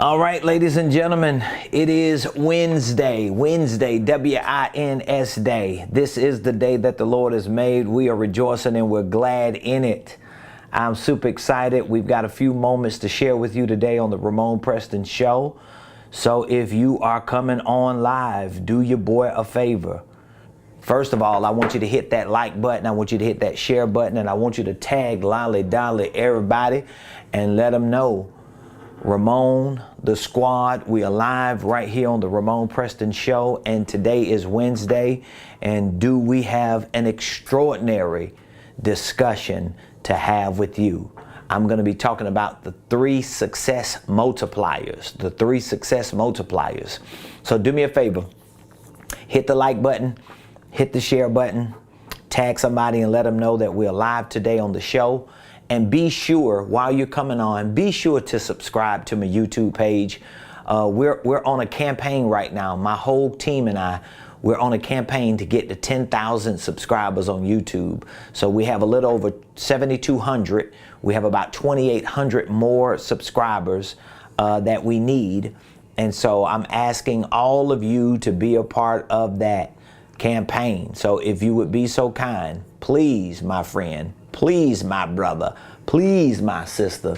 All right, ladies and gentlemen, it is Wednesday, W-I-N-S day. This is the day that the Lord has made. We are rejoicing and we're glad in it. I'm super excited. We've got a few moments to share with you today on the Ramonepreston Show. So if you are coming on live, do your boy a favor. First of all, I want you to hit that like button. I want you to hit that share button, and I want you to tag Lolly Dolly everybody and let them know Ramon, the squad, we are live right here on the Ramonepreston Show, and today is Wednesday, and do we have an extraordinary discussion to have with you. I'm going to be talking about the 3 success multipliers, So do me a favor, hit the like button, hit the share button, tag somebody and let them know that we're live today on the show. And be sure, while you're coming on, be sure to subscribe to my YouTube page. We're on a campaign right now. My whole team and I, we're on a campaign to get to 10,000 subscribers on YouTube. So we have a little over 7,200. We have about 2,800 more subscribers that we need. And so I'm asking all of you to be a part of that campaign. So if you would be so kind, please, my friend, please, my brother, please, my sister,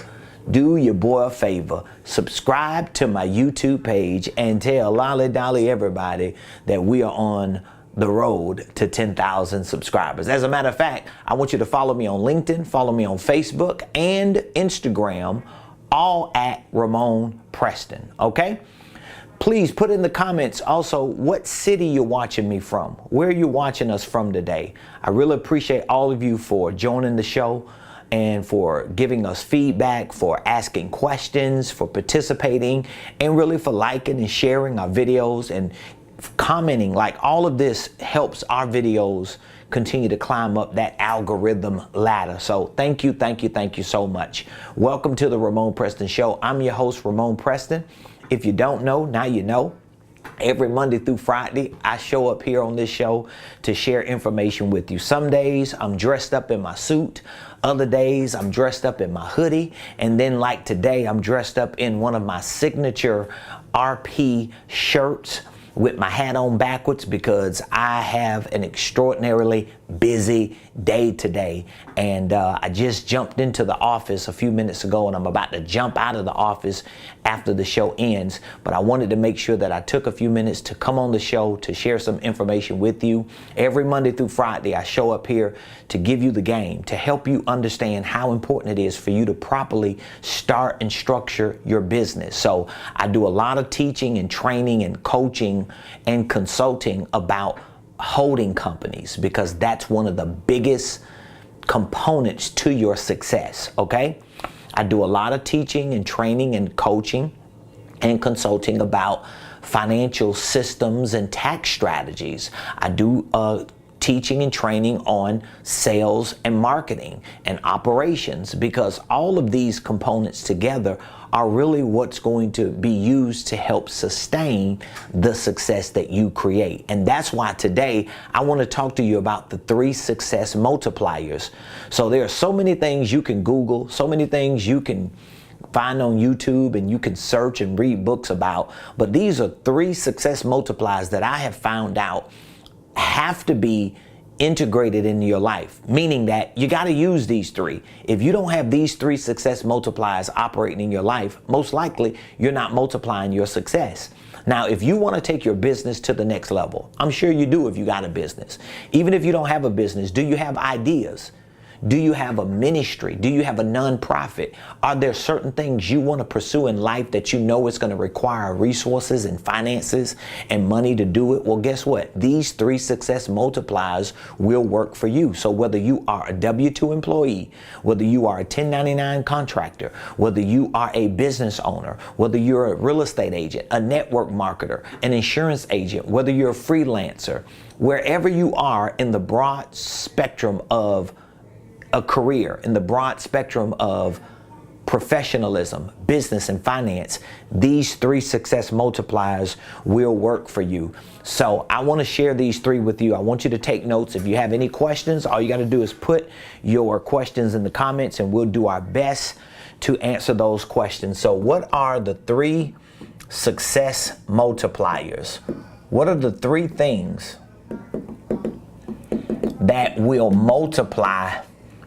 do your boy a favor. Subscribe to my YouTube page and tell Lolly Dolly everybody that we are on the road to 10,000 subscribers. As a matter of fact, I want you to follow me on LinkedIn, follow me on Facebook and Instagram, all at Ramonepreston, okay? Please put in the comments also what city you're watching me from, where you're watching us from today. I really appreciate all of you for joining the show and for giving us feedback, for asking questions, for participating, and really for liking and sharing our videos and commenting. Like, all of this helps our videos continue to climb up that algorithm ladder. So thank you so much. Welcome to the Ramonepreston Show. I'm your host, Ramonepreston. If you don't know, now you know. Every Monday through Friday, I show up here on this show to share information with you. Some days I'm dressed up in my suit. Other days I'm dressed up in my hoodie. And then like today, I'm dressed up in one of my signature RP shirts with my hat on backwards because I have an extraordinarily busy day today. And I just jumped into the office a few minutes ago, and I'm about to jump out of the office after the show ends. But I wanted to make sure that I took a few minutes to come on the show to share some information with you. Every Monday through Friday, I show up here to give you the game, to help you understand how important it is for you to properly start and structure your business. So I do a lot of teaching and training and coaching and consulting about holding companies, because that's one of the biggest components to your success, okay? I do a lot of teaching and training and coaching and consulting about financial systems and tax strategies. I do teaching and training on sales and marketing and operations, because all of these components together are really what's going to be used to help sustain the success that you create. And that's why today I want to talk to you about the 3 success multipliers. So there are so many things you can Google, so many things you can find on YouTube, and you can search and read books about, but these are 3 success multipliers that I have found out have to be integrated into your life, meaning that you got to use these 3. If you don't have these 3 success multipliers operating in your life, most likely you're not multiplying your success. Now, if you want to take your business to the next level, I'm sure you do if you got a business. Even if you don't have a business, do you have ideas? Do you have a ministry? Do you have a nonprofit? Are there certain things you want to pursue in life that you know is going to require resources and finances and money to do it? Well, guess what? These 3 success multipliers will work for you. So whether you are a W-2 employee, whether you are a 1099 contractor, whether you are a business owner, whether you're a real estate agent, a network marketer, an insurance agent, whether you're a freelancer, wherever you are in the broad spectrum of a career, in the broad spectrum of professionalism, business, and finance, these 3 success multipliers will work for you. So I want to share these 3 with you. I want you to take notes. If you have any questions, all you got to do is put your questions in the comments, and we'll do our best to answer those questions. So what are the 3 success multipliers? What are the 3 things that will multiply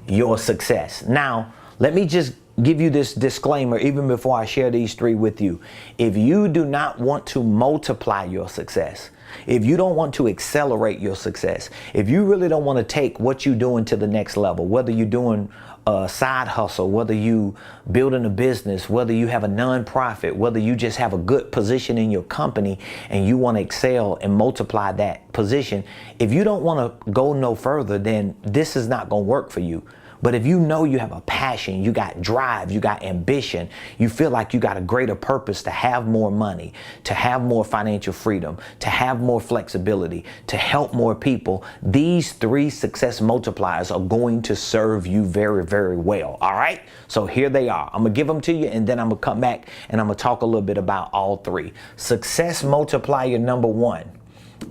your success? Now, let me just give you this disclaimer even before I share these 3 with you. If you do not want to multiply your success, if you don't want to accelerate your success, if you really don't want to take what you're doing to the next level, whether you're doing a side hustle, whether you building a business, whether you have a nonprofit, whether you just have a good position in your company and you want to excel and multiply that position, if you don't want to go no further, then this is not going to work for you. But if you know you have a passion, you got drive, you got ambition, you feel like you got a greater purpose to have more money, to have more financial freedom, to have more flexibility, to help more people, these 3 success multipliers are going to serve you very, very well. All right? So here they are. I'm going to give them to you, and then I'm going to come back and I'm going to talk a little bit about all 3. Success multiplier number 1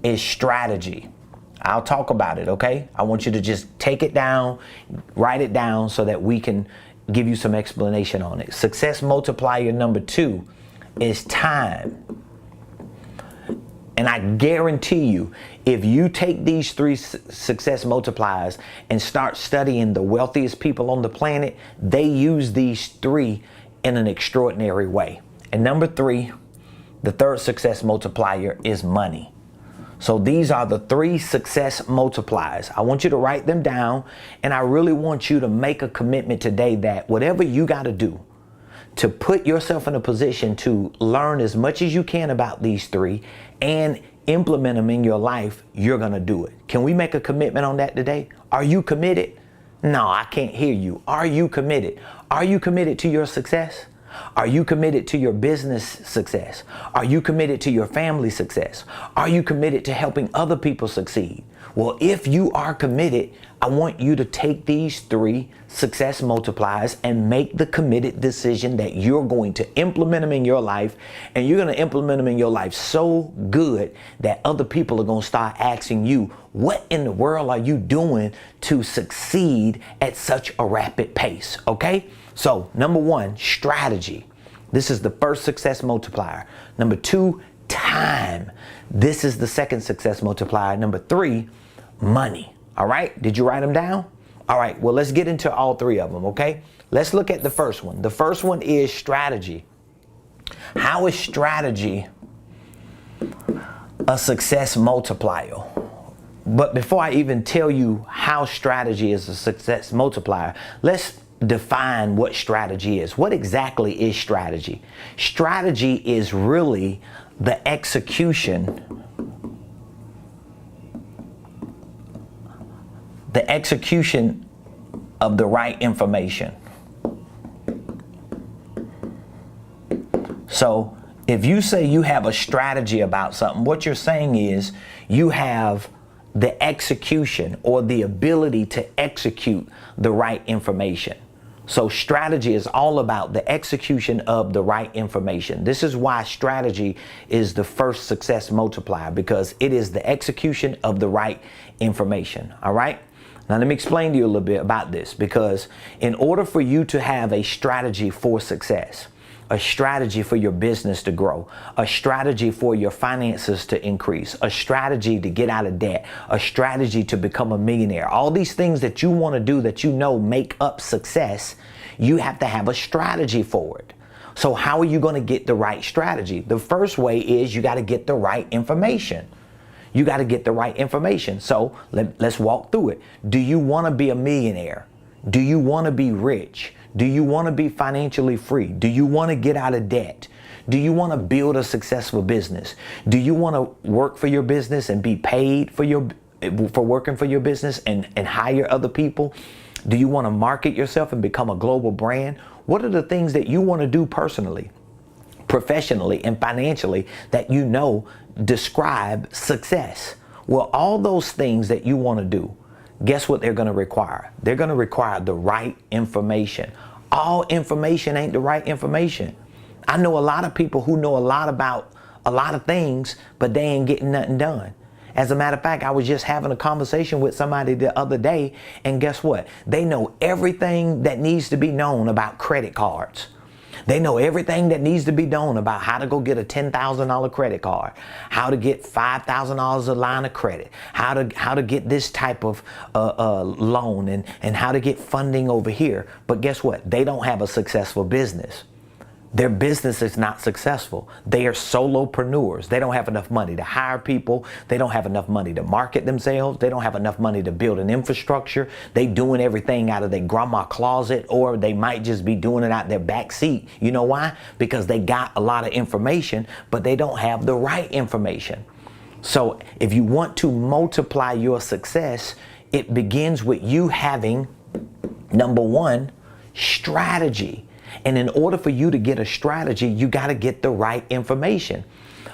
is strategy. I'll talk about it, okay? I want you to just take it down, write it down so that we can give you some explanation on it. Success multiplier number 2 is time. And I guarantee you, if you take these 3 success multipliers and start studying the wealthiest people on the planet, they use these 3 in an extraordinary way. And number 3, the 3rd success multiplier is money. So these are the 3 success multipliers. I want you to write them down, and I really want you to make a commitment today that whatever you got to do to put yourself in a position to learn as much as you can about these 3 and implement them in your life, you're going to do it. Can we make a commitment on that today? Are you committed? No, I can't hear you. Are you committed? Are you committed to your success? Are you committed to your business success? Are you committed to your family success? Are you committed to helping other people succeed? Well, if you are committed, I want you to take these 3 success multipliers and make the committed decision that you're going to implement them in your life, and you're going to implement them in your life so good that other people are going to start asking you, what in the world are you doing to succeed at such a rapid pace? Okay? So, number 1, strategy. This is the 1st success multiplier. Number 2, time. This is the 2nd success multiplier. Number 3, money. All right? Did you write them down? All right. Well, let's get into all 3 of them, okay? Let's look at the first one. The first one is strategy. How is strategy a success multiplier? But before I even tell you how strategy is a success multiplier, let's define what strategy is. What exactly is strategy? Strategy is really the execution of the right information. So if you say you have a strategy about something, what you're saying is you have the execution or the ability to execute the right information. So strategy is all about the execution of the right information. This is why strategy is the 1st success multiplier, because it is the execution of the right information. All right? Now let me explain to you a little bit about this, because in order for you to have a strategy for success, a strategy for your business to grow, a strategy for your finances to increase, a strategy to get out of debt, a strategy to become a millionaire, all these things that you want to do that you know make up success, you have to have a strategy for it. So how are you going to get the right strategy? The first way is you got to get the right information. You got to get the right information. So let's walk through it. Do you want to be a millionaire? Do you want to be rich? Do you want to be financially free? Do you want to get out of debt? Do you want to build a successful business? Do you want to work for your business and be paid for working for your business and hire other people? Do you want to market yourself and become a global brand? What are the things that you want to do personally, professionally, and financially that you know describe success? Well, all those things that you want to do, guess what they're going to require? They're going to require the right information. All information ain't the right information. I know a lot of people who know a lot about a lot of things, but they ain't getting nothing done. As a matter of fact, I was just having a conversation with somebody the other day, and guess what? They know everything that needs to be known about credit cards. They know everything that needs to be known about how to go get a $10,000 credit card, how to get $5,000 a line of credit, how to get this type of loan, and how to get funding over here. But guess what? They don't have a successful business. Their business is not successful. They are solopreneurs. They don't have enough money to hire people. They don't have enough money to market themselves. They don't have enough money to build an infrastructure. They doing everything out of their grandma closet, or they might just be doing it out their back seat. You know why? Because they got a lot of information, but they don't have the right information. So if you want to multiply your success, it begins with you having, number one, strategy. And in order for you to get a strategy, you got to get the right information.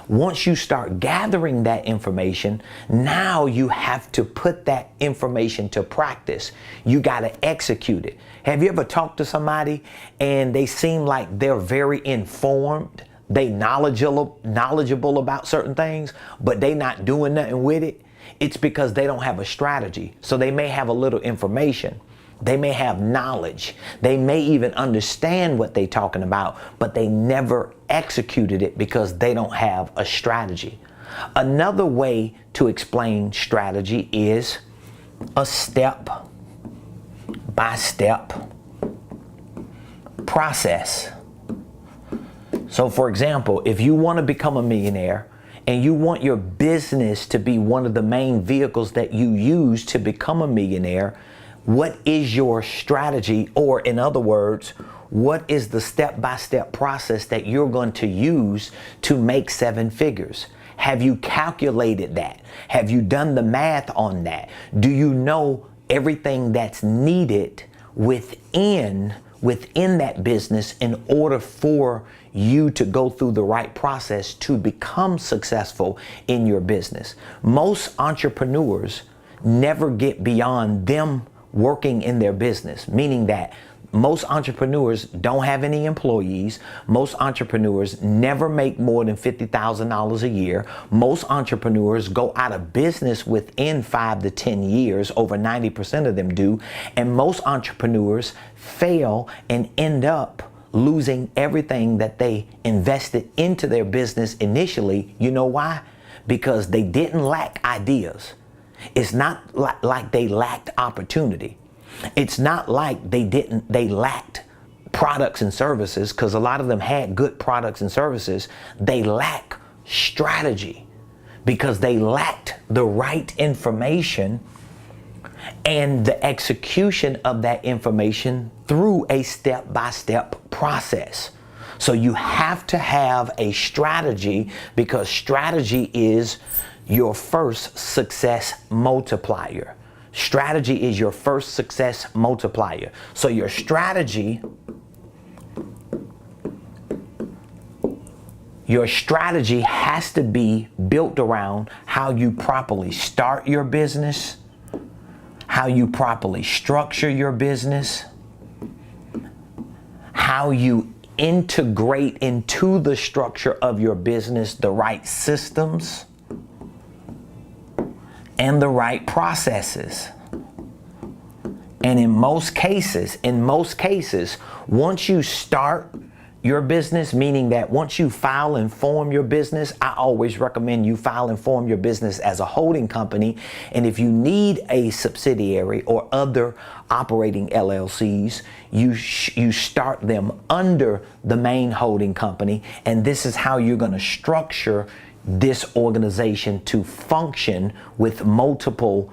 Once you start gathering that information, now you have to put that information to practice. You got to execute it. Have you ever talked to somebody and they seem like they're very informed, they knowledgeable about certain things, but they not doing nothing with it? It's because they don't have a strategy. So they may have a little information. They may have knowledge. They may even understand what they're talking about, but they never executed it because they don't have a strategy. Another way to explain strategy is a step-by-step process. So for example, if you want to become a millionaire and you want your business to be one of the main vehicles that you use to become a millionaire, what is your strategy? Or in other words, what is the step-by-step process that you're going to use to make 7 figures? Have you calculated that? Have you done the math on that? Do you know everything that's needed within that business in order for you to go through the right process to become successful in your business? Most entrepreneurs never get beyond them working in their business, meaning that most entrepreneurs don't have any employees. Most entrepreneurs never make more than $50,000 a year. Most entrepreneurs go out of business within 5 to 10 years. Over 90% of them do. And most entrepreneurs fail and end up losing everything that they invested into their business initially. You know why? Because they didn't lack ideas. It's not like they lacked opportunity. It's not like they lacked products and services, because a lot of them had good products and services. They lack strategy because they lacked the right information and the execution of that information through a step-by-step process. So you have to have a strategy, because strategy is your first success multiplier. Strategy is your first success multiplier. So your strategy has to be built around how you properly start your business, how you properly structure your business, how you integrate into the structure of your business the right systems and the right processes. And in most cases, once you start your business, meaning that once you file and form your business, I always recommend you file and form your business as a holding company. And if you need a subsidiary or other operating LLCs, you start them under the main holding company. And this is how you're going to structure this organization to function with multiple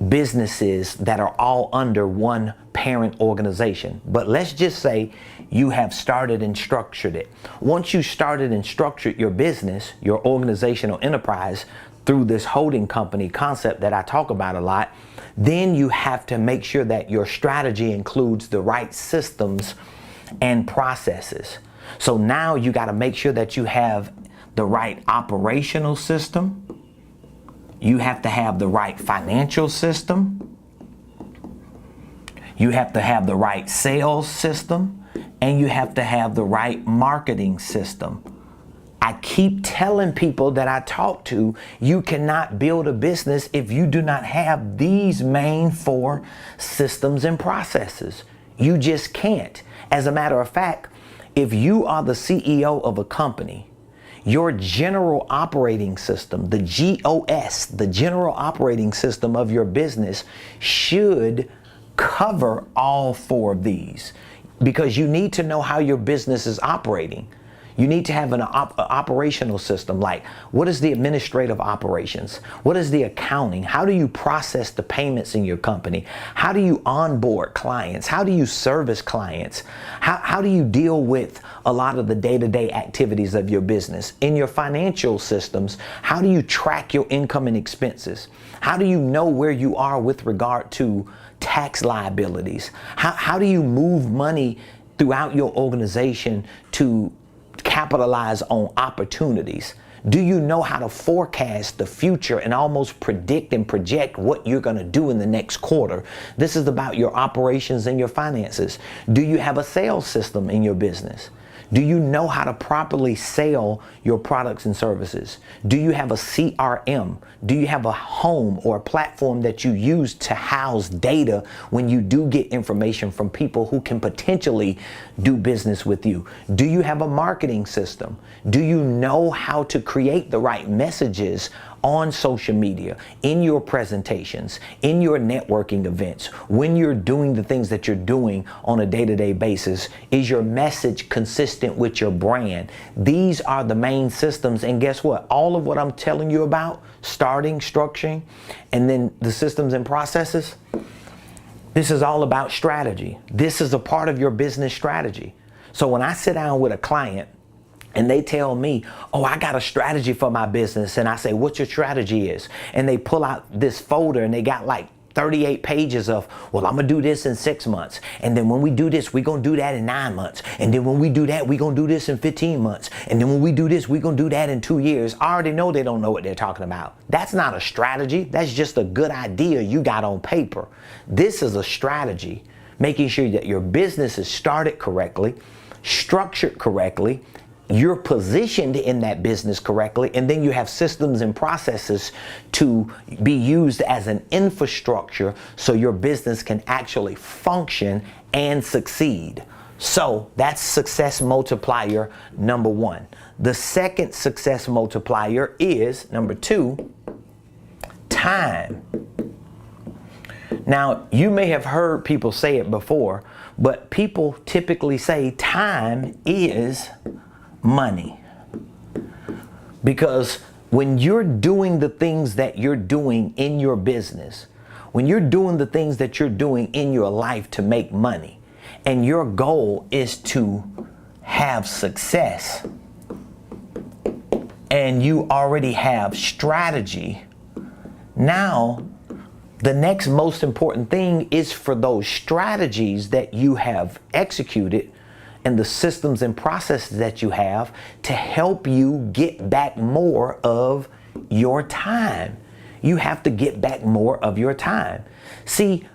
businesses that are all under one parent organization. But let's just say you have started and structured it. Once you started and structured your business, your organizational enterprise, through this holding company concept that I talk about a lot, then you have to make sure that your strategy includes the right systems and processes. So now you got to make sure that you have the right operational system. You have to have the right financial system. You have to have the right sales system, and you have to have the right marketing system. I keep telling people that I talk to, you cannot build a business if you do not have these main 4 systems and processes. You just can't. As a matter of fact, if you are the CEO of a company, your general operating system, the GOS, the general operating system of your business, should cover all 4 of these, because you need to know how your business is operating. You need to have an operational system, like what is the administrative operations? What is the accounting? How do you process the payments in your company? How do you onboard clients? How do you service clients? How do you deal with a lot of the day-to-day activities of your business? In your financial systems, how do you track your income and expenses? How do you know where you are with regard to tax liabilities? How do you move money throughout your organization to capitalize on opportunities? Do you know how to forecast the future and almost predict and project what you're going to do in the next quarter? This is about your operations and your finances. Do you have a sales system in your business? Do you know how to properly sell your products and services? Do you have a CRM? Do you have a home or a platform that you use to house data when you do get information from people who can potentially do business with you? Do you have a marketing system? Do you know how to create the right messages on social media, in your presentations, in your networking events, when you're doing the things that you're doing on a day-to-day basis? Is your message consistent with your brand? These are the main systems, and guess what? All of what I'm telling you about, starting, structuring, and then the systems and processes, this is all about strategy. This is a part of your business strategy. So when I sit down with a client and they tell me, oh, I got a strategy for my business, and I say, what's your strategy is? And they pull out this folder and they got like 38 pages of, well, I'm gonna do this in 6 months. And then when we do this, we're gonna do that in 9 months. And then when we do that, we're gonna do this in 15 months. And then when we do this, we're gonna do that in 2 years. I already know they don't know what they're talking about. That's not a strategy. That's just a good idea you got on paper. This is a strategy, making sure that your business is started correctly, structured correctly, you're positioned in that business correctly, and then you have systems and processes to be used as an infrastructure so your business can actually function and succeed. So that's success multiplier number 1. The second success multiplier is number 2, time. Now, you may have heard people say it before, but people typically say time is money. Because when you're doing the things that you're doing in your business, when you're doing the things that you're doing in your life to make money, and your goal is to have success, and you already have strategy, now the next most important thing is for those strategies that you have executed and the systems and processes that you have to help you get back more of your time. You have to get back more of your time. See,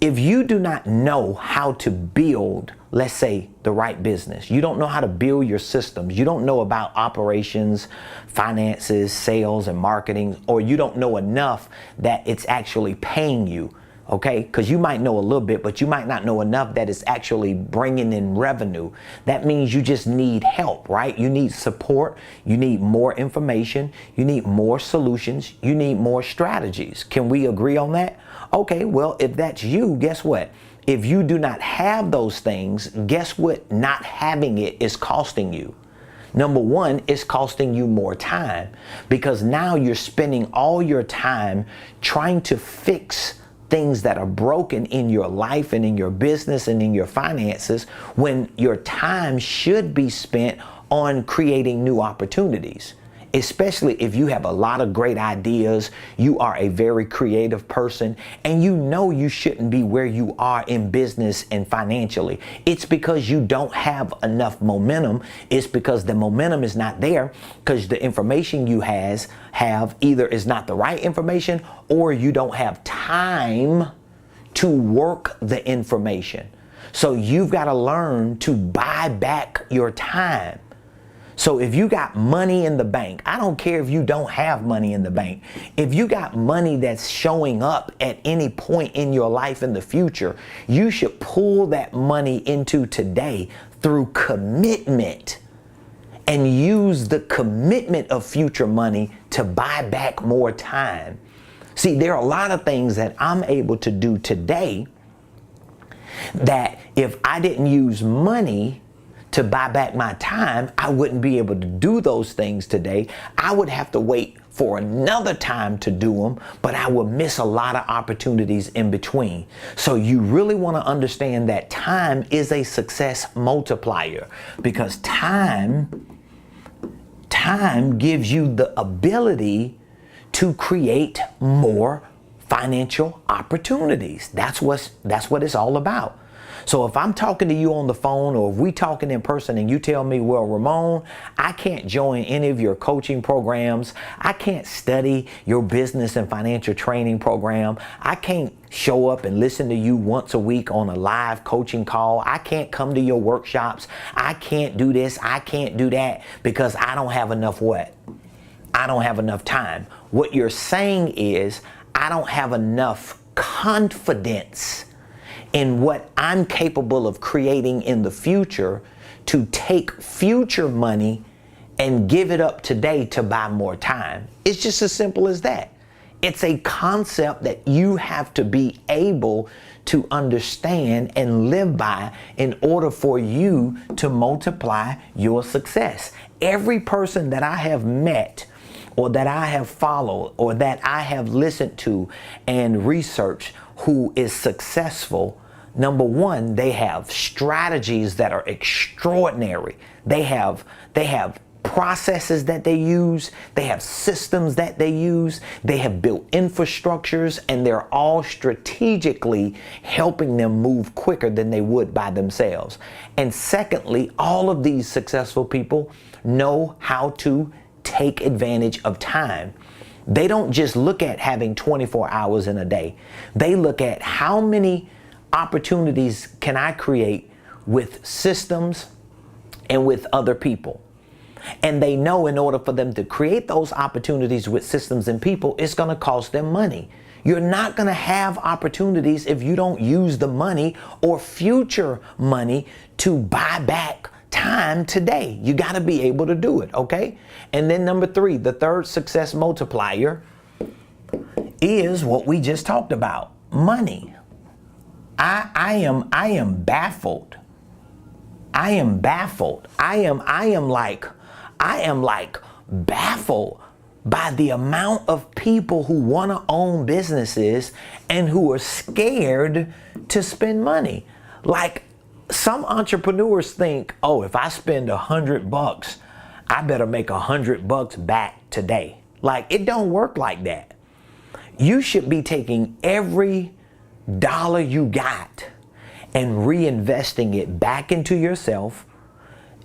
if you do not know how to build, let's say, the right business, you don't know how to build your systems, you don't know about operations, finances, sales, and marketing, or you don't know enough that it's actually paying you, okay? Because you might know a little bit, but you might not know enough that it's actually bringing in revenue. That means you just need help, right? You need support. You need more information. You need more solutions. You need more strategies. Can we agree on that? Okay, well, if that's you, guess what? If you do not have those things, guess what not having it is costing you? Number 1, it's costing you more time, because now you're spending all your time trying to fix things that are broken in your life and in your business and in your finances, when your time should be spent on creating new opportunities. Especially if you have a lot of great ideas, you are a very creative person, and you know you shouldn't be where you are in business and financially. It's because you don't have enough momentum. It's because the momentum is not there, because the information you have either is not the right information, or you don't have time to work the information. So you've got to learn to buy back your time. So if you got money in the bank, I don't care if you don't have money in the bank. If you got money that's showing up at any point in your life in the future, you should pull that money into today through commitment and use the commitment of future money to buy back more time. See, there are a lot of things that I'm able to do today that if I didn't use money to buy back my time, I wouldn't be able to do those things today. I would have to wait for another time to do them, but I would miss a lot of opportunities in between. So you really want to understand that time is a success multiplier, because time gives you the ability to create more financial opportunities. That's what it's all about. So if I'm talking to you on the phone, or if we talking in person and you tell me, well, Ramon, I can't join any of your coaching programs. I can't study your business and financial training program. I can't show up and listen to you once a week on a live coaching call. I can't come to your workshops. I can't do this. I can't do that because I don't have enough what? I don't have enough time. What you're saying is, I don't have enough confidence in what I'm capable of creating in the future to take future money and give it up today to buy more time. It's just as simple as that. It's a concept that you have to be able to understand and live by in order for you to multiply your success. Every person that I have met, or that I have followed, or that I have listened to and researched who is successful, number one, they have strategies that are extraordinary. They have processes that they use. They have systems that they use. They have built infrastructures, and they're all strategically helping them move quicker than they would by themselves. And secondly, all of these successful people know how to take advantage of time. They don't just look at having 24 hours in a day. They look at how many opportunities can I create with systems and with other people. And they know in order for them to create those opportunities with systems and people, it's going to cost them money. You're not going to have opportunities if you don't use the money or future money to buy back time today. You got to be able to do it, okay? And then number three, the third success multiplier is what we just talked about, money. I am baffled. I am baffled. I am like baffled by the amount of people who want to own businesses and who are scared to spend money. Like, some entrepreneurs think, oh, if I spend $100, I better make $100 back today. Like, it don't work like that. You should be taking every dollar you got and reinvesting it back into yourself,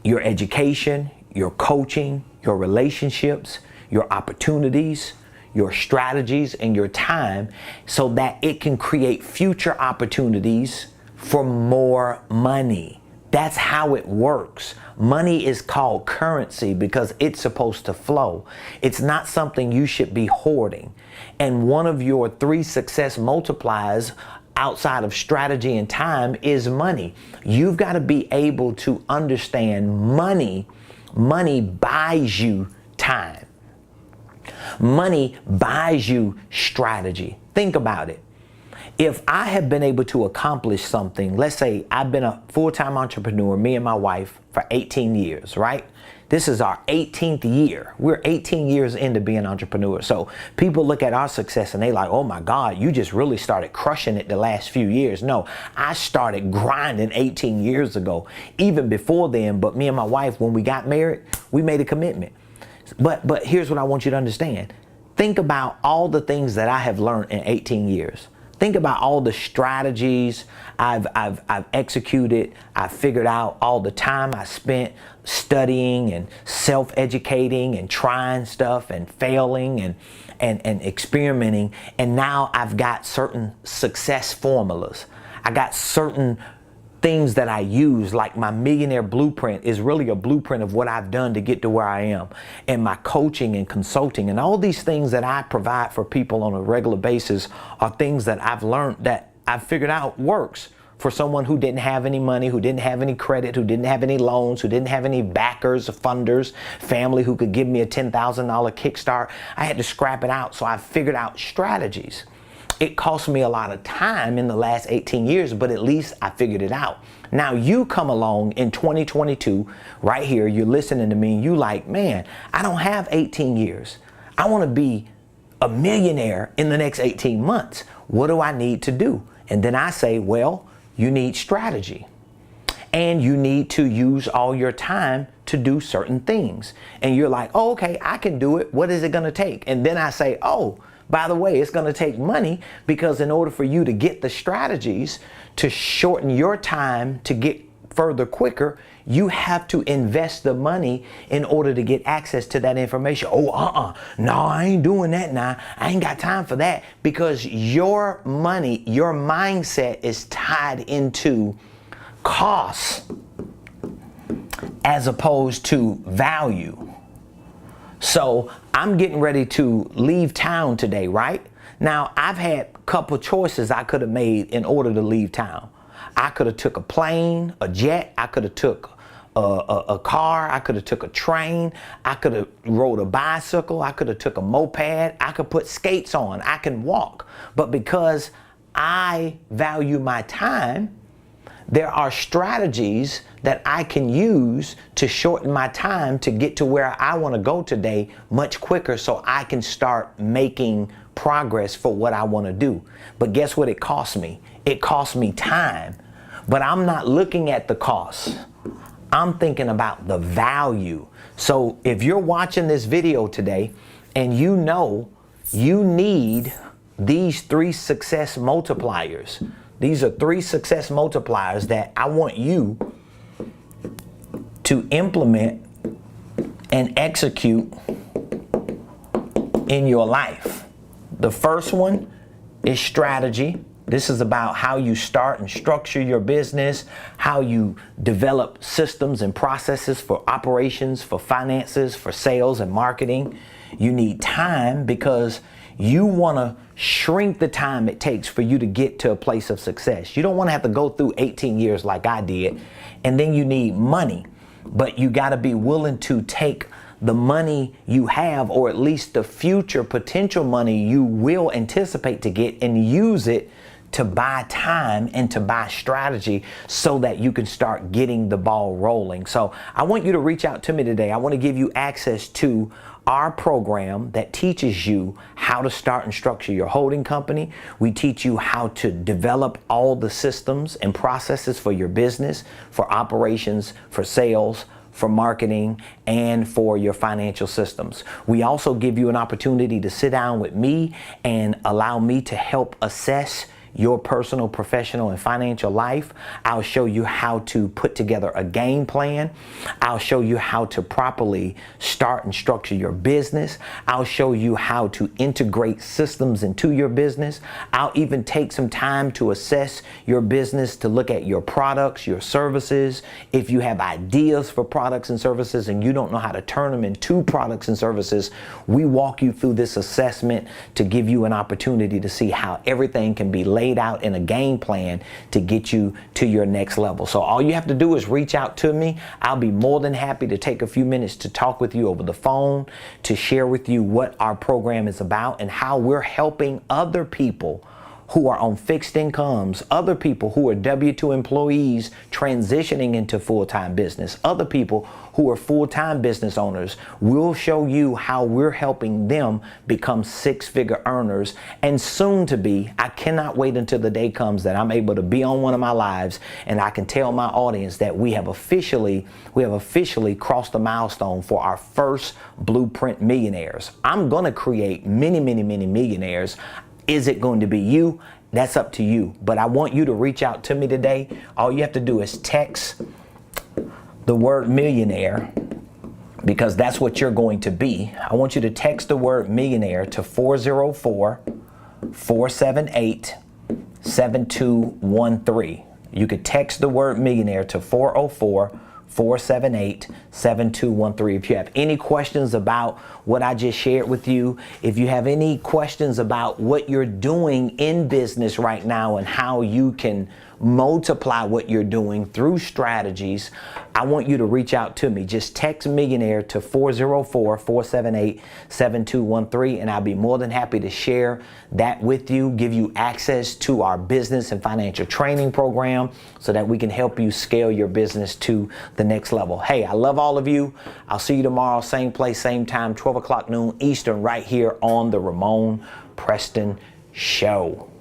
your education, your coaching, your relationships, your opportunities, your strategies, and your time, so that it can create future opportunities for more money. That's how it works. Money is called currency because it's supposed to flow. It's not something you should be hoarding. And one of your three success multipliers outside of strategy and time is money. You've got to be able to understand money. Money buys you time. Money buys you strategy. Think about it. If I have been able to accomplish something, let's say I've been a full-time entrepreneur, me and my wife, for 18 years, right? This is our 18th year. We're 18 years into being entrepreneurs. So people look at our success and they like, oh my God, you just really started crushing it the last few years. No, I started grinding 18 years ago, even before then. But me and my wife, when we got married, we made a commitment. But here's what I want you to understand. Think about all the things that I have learned in 18 years. Think about all the strategies I've executed, I've figured out, all the time I spent studying and self-educating and trying stuff and failing and experimenting. And now I've got certain success formulas. I got certain things that I use, like my millionaire blueprint is really a blueprint of what I've done to get to where I am, and my coaching and consulting and all these things that I provide for people on a regular basis are things that I've learned, that I've figured out works for someone who didn't have any money, who didn't have any credit, who didn't have any loans, who didn't have any backers, funders, family who could give me a $10,000 kickstart. I had to scrap it out, so I figured out strategies. It cost me a lot of time in the last 18 years, but at least I figured it out. Now you come along in 2022, right here, you're listening to me, and you like, man, I don't have 18 years. I want to be a millionaire in the next 18 months. What do I need to do? And then I say, well, you need strategy. And you need to use all your time to do certain things. And you're like, oh, okay, I can do it. What is it going to take? And then I say, oh, by the way, it's going to take money, because in order for you to get the strategies to shorten your time to get further quicker, you have to invest the money in order to get access to that information. Oh, no, I ain't doing that now. I ain't got time for that, because your money, your mindset is tied into costs as opposed to value. So I'm getting ready to leave town today, right? Now, I've had a couple choices I could have made in order to leave town. I could have took a plane, a jet. I could have took a car. I could have took a train. I could have rode a bicycle. I could have took a moped. I could put skates on. I can walk. But because I value my time, there are strategies that I can use to shorten my time to get to where I want to go today much quicker, so I can start making progress for what I want to do. But guess what it costs me? It costs me time. But I'm not looking at the cost. I'm thinking about the value. So if you're watching this video today and you know you need these 3 success multipliers, these are 3 success multipliers that I want you to implement and execute in your life. The first one is strategy. This is about how you start and structure your business, how you develop systems and processes for operations, for finances, for sales and marketing. You need time, because you want to shrink the time it takes for you to get to a place of success. You don't want to have to go through 18 years like I did. And then you need money, but you got to be willing to take the money you have, or at least the future potential money you will anticipate to get, and use it to buy time and to buy strategy, so that you can start getting the ball rolling. So I want you to reach out to me today. I want to give you access to our program that teaches you how to start and structure your holding company. We teach you how to develop all the systems and processes for your business, for operations, for sales, for marketing, and for your financial systems. We also give you an opportunity to sit down with me and allow me to help assess your personal, professional, and financial life. I'll show you how to put together a game plan. I'll show you how to properly start and structure your business. I'll show you how to integrate systems into your business. I'll even take some time to assess your business, to look at your products, your services. If you have ideas for products and services and you don't know how to turn them into products and services, we walk you through this assessment to give you an opportunity to see how everything can be laid out in a game plan to get you to your next level. So all you have to do is reach out to me. I'll be more than happy to take a few minutes to talk with you over the phone, to share with you what our program is about and how we're helping other people who are on fixed incomes, other people who are W-2 employees transitioning into full-time business, other people who are full-time business owners. We'll show you how we're helping them become 6-figure earners, and soon to be. I cannot wait until the day comes that I'm able to be on one of my lives and I can tell my audience that we have officially crossed the milestone for our first Blueprint Millionaires. I'm going to create many millionaires. Is it going to be you? That's up to you. But I want you to reach out to me today. All you have to do is text the word millionaire, because that's what you're going to be. I want you to text the word millionaire to 404-478-7213. You could text the word millionaire to 404-478-7213. If you have any questions about what I just shared with you, if you have any questions about what you're doing in business right now and how you can multiply what you're doing through strategies, I want you to reach out to me. Just text millionaire to 404-478-7213, and I'll be more than happy to share that with you, give you access to our business and financial training program so that we can help you scale your business to the next level. Hey, I love all of you. I'll see you tomorrow, same place, same time, 12 o'clock noon Eastern, right here on the Ramon Preston Show.